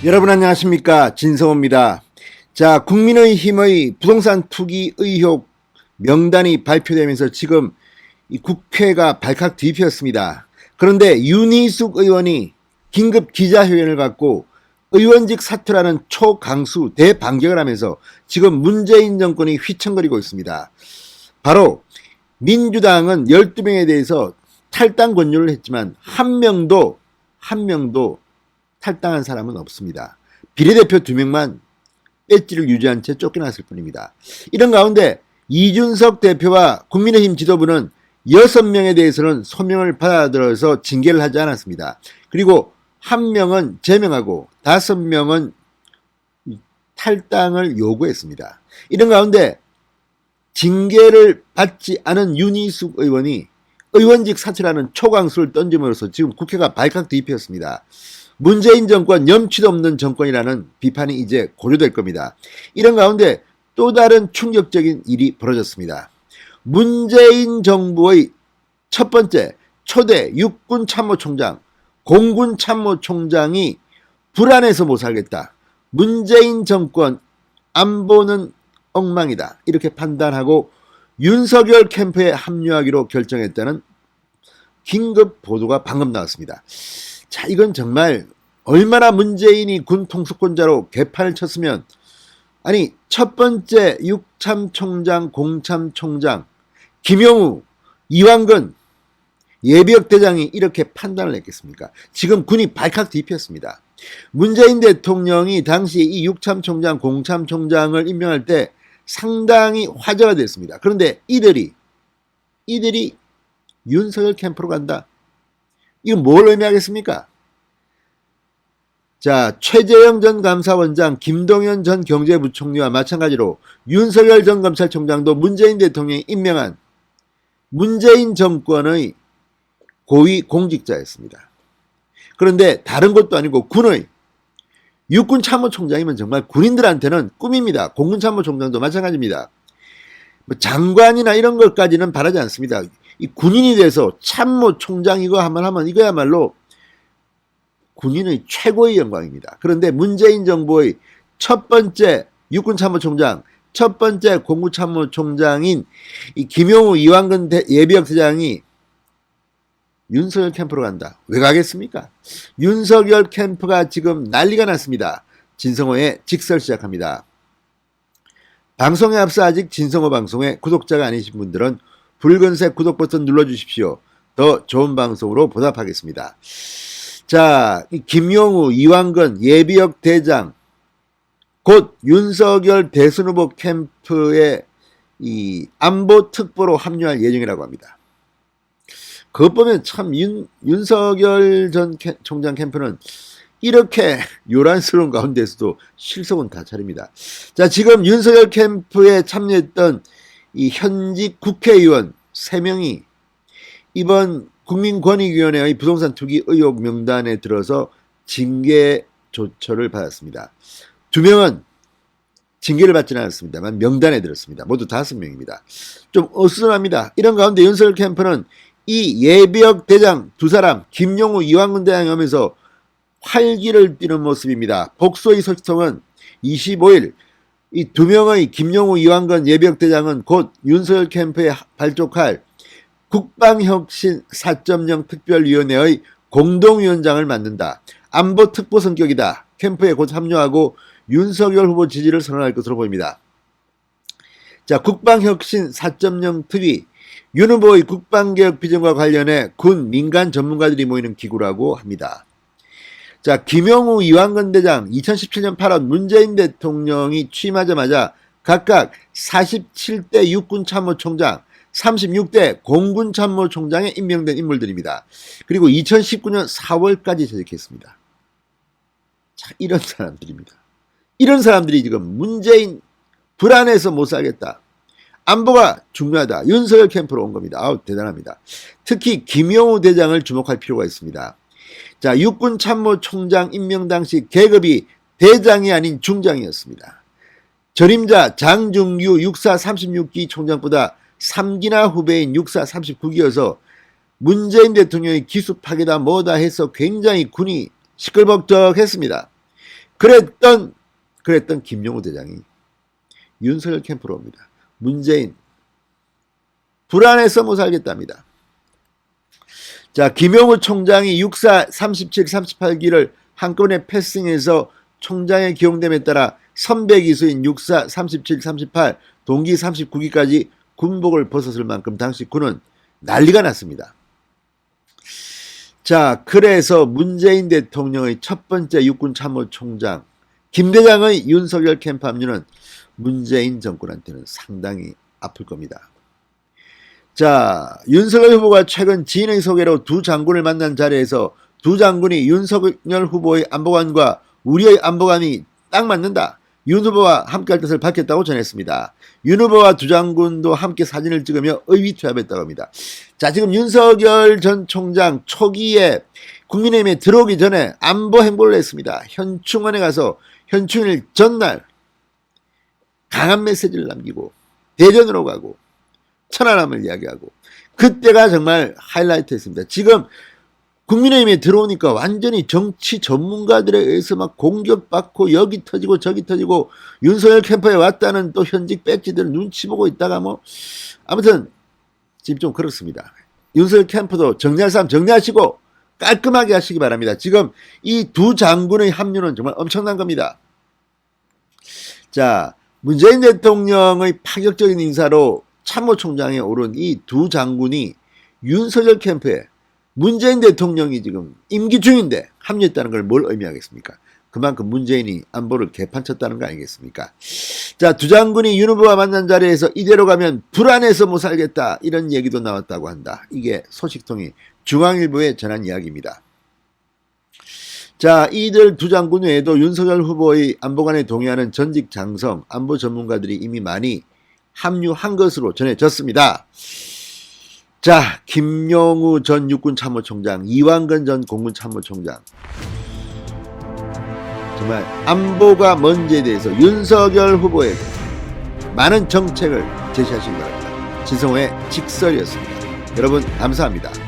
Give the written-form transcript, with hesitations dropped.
여러분 안녕하십니까, 진성호입니다. 자, 국민의힘의 부동산 투기 의혹 명단이 발표되면서 지금 이 국회가 발칵 뒤집혔습니다. 그런데 윤희숙 의원이 긴급 기자회견을 갖고 의원직 사퇴라는 초강수 대반격을 하면서 지금 문재인 정권이 휘청거리고 있습니다. 바로 민주당은 12명에 대해서 탈당 권유를 했지만 한 명도 탈당한 사람은 없습니다. 비례대표 2명만 배지를 유지한 채 쫓겨났을 뿐입니다. 이런 가운데 이준석 대표와 국민의힘 지도부는 6명에 대해서는 소명을 받아들여서 징계를 하지 않았습니다. 그리고 1명은 제명하고 5명은 탈당을 요구했습니다. 이런 가운데 징계를 받지 않은 윤희숙 의원이 의원직 사퇴라는 초강수를 던짐으로써 지금 국회가 발칵 뒤집혔습니다. 문재인 정권 염치도 없는 정권이라는 비판이 이제 고려될 겁니다. 이런 가운데 또 다른 충격적인 일이 벌어졌습니다. 문재인 정부의 첫 번째 초대 육군 참모총장, 공군 참모총장이 불안해서 못 살겠다. 문재인 정권 안보는 엉망이다. 이렇게 판단하고 윤석열 캠프에 합류하기로 결정했다는 긴급 보도가 방금 나왔습니다. 자, 이건 정말 얼마나 문재인이 군 통수권자로 개판을 쳤으면, 아니 첫 번째 육참총장, 공참총장 김용우, 이완근 예비역대장이 이렇게 판단을 했겠습니까? 지금 군이 발칵 뒤집혔습니다. 문재인 대통령이 당시 이 육참총장, 공참총장을 임명할 때 상당히 화제가 됐습니다. 그런데 이들이 윤석열 캠프로 간다. 이건 뭘 의미하겠습니까? 자, 최재형 전 감사원장, 김동연 전 경제부총리와 마찬가지로 윤석열 전 검찰총장도 문재인 대통령이 임명한 문재인 정권의 고위 공직자였습니다. 그런데 다른 것도 아니고 군의 육군 참모총장이면 정말 군인들한테는 꿈입니다. 공군 참모총장도 마찬가지입니다. 장관이나 이런 것까지는 바라지 않습니다. 이 군인이 돼서 참모총장 이거 한번 하면 이거야말로 군인의 최고의 영광입니다. 그런데 문재인 정부의 첫 번째 육군 참모총장, 첫 번째 공군 참모총장인 이 김용우, 이완근 예비역대장이 윤석열 캠프로 간다. 왜 가겠습니까? 윤석열 캠프가 지금 난리가 났습니다. 진성호의 직설 시작합니다. 방송에 앞서 아직 진성호 방송의 구독자가 아니신 분들은 붉은색 구독 버튼 눌러주십시오. 더 좋은 방송으로 보답하겠습니다. 자, 김용우, 이완근 예비역 대장, 곧 윤석열 대선 후보 캠프의 이 안보 특보로 합류할 예정이라고 합니다. 그것 보면 참 윤석열 전 총장 캠프는 이렇게 요란스러운 가운데서도 실속은 다 차립니다. 자, 지금 윤석열 캠프에 참여했던 이 현직 국회의원 3명이 이번 국민권익위원회의 부동산 투기 의혹 명단에 들어서 징계 조처를 받았습니다. 2명은 징계를 받지는 않았습니다만 명단에 들었습니다. 모두 5명입니다. 좀 어수선합니다. 이런 가운데 윤석열 캠프는 이 예비역 대장 2사람 김용우, 이완근 대장이 오면서 활기를 띠는 모습입니다. 복수의 소식통은 25일 이 2명의 김용우, 이완근 예비역 대장은 곧 윤석열 캠프에 발족할 국방혁신 4.0 특별위원회의 공동위원장을 맡는다. 안보 특보 성격이다. 캠프에 곧 합류하고 윤석열 후보 지지를 선언할 것으로 보입니다. 자, 국방혁신 4.0 특위, 윤 후보의 국방개혁 비전과 관련해 군 민간 전문가들이 모이는 기구라고 합니다. 자, 김용우, 이완근 대장 2017년 8월 문재인 대통령이 취임하자마자 각각 47대 육군 참모총장, 36대 공군 참모총장에 임명된 인물들입니다. 그리고 2019년 4월까지 재직했습니다. 자, 이런 사람들입니다. 이런 사람들이 지금 문재인 불안해서 못 살겠다. 안보가 중요하다. 윤석열 캠프로 온 겁니다. 아우, 대단합니다. 특히 김용우 대장을 주목할 필요가 있습니다. 자, 육군 참모총장 임명 당시 계급이 대장이 아닌 중장이었습니다. 전임자 장중규 육사 36기 총장보다 3기나 후배인 육사 39기여서 문재인 대통령의 기수 파괴다 뭐다 해서 굉장히 군이 시끌벅적했습니다. 그랬던 김용우 대장이 윤석열 캠프로 옵니다. 문재인 불안해서 못 살겠답니다. 자, 김용우 총장이 64, 37, 38기를 한꺼번에 패싱해서 총장의 기용됨에 따라 선배 기수인 64, 37, 38, 동기 39기까지 군복을 벗었을 만큼 당시 군은 난리가 났습니다. 자, 그래서 문재인 대통령의 첫 번째 육군참모총장 김 대장의 윤석열 캠프 합류는 문재인 정권한테는 상당히 아플 겁니다. 자, 윤석열 후보가 최근 지인의 소개로 두 장군을 만난 자리에서 두 장군이 윤석열 후보의 안보관과 우리의 안보관이 딱 맞는다. 윤 후보와 함께할 뜻을 밝혔다고 전했습니다. 윤 후보와 두 장군도 함께 사진을 찍으며 의기투합했다고 합니다. 자, 지금 윤석열 전 총장 초기에 국민의힘에 들어오기 전에 안보 행보를 했습니다. 현충원에 가서 현충일 전날 강한 메시지를 남기고 대전으로 가고 천안함을 이야기하고 그때가 정말 하이라이트였습니다. 지금 국민의힘에 들어오니까 완전히 정치 전문가들에 의해서 막 공격받고 여기 터지고 저기 터지고 윤석열 캠프에 왔다는 또 현직 배지들 눈치 보고 있다가 뭐 아무튼 지금 좀 그렇습니다. 윤석열 캠프도 정리할 사람 정리하시고 깔끔하게 하시기 바랍니다. 지금 이 두 장군의 합류는 정말 엄청난 겁니다. 자, 문재인 대통령의 파격적인 인사로 참모총장에 오른 이 두 장군이 윤석열 캠프에 문재인 대통령이 지금 임기 중인데 합류했다는 걸 뭘 의미하겠습니까? 그만큼 문재인이 안보를 개판쳤다는 거 아니겠습니까? 자, 두 장군이 윤 후보와 만난 자리에서 이대로 가면 불안해서 못 살겠다 이런 얘기도 나왔다고 한다. 이게 소식통이 중앙일보에 전한 이야기입니다. 자, 이들 두 장군 외에도 윤석열 후보의 안보관에 동의하는 전직 장성 안보 전문가들이 이미 많이 합류한 것으로 전해졌습니다. 자, 김용우 전 육군참모총장, 이완근 전 공군참모총장, 정말 안보가 뭔지에 대해서 윤석열 후보에게 많은 정책을 제시하시기 바랍니다. 진성호의 직설이었습니다. 여러분 감사합니다.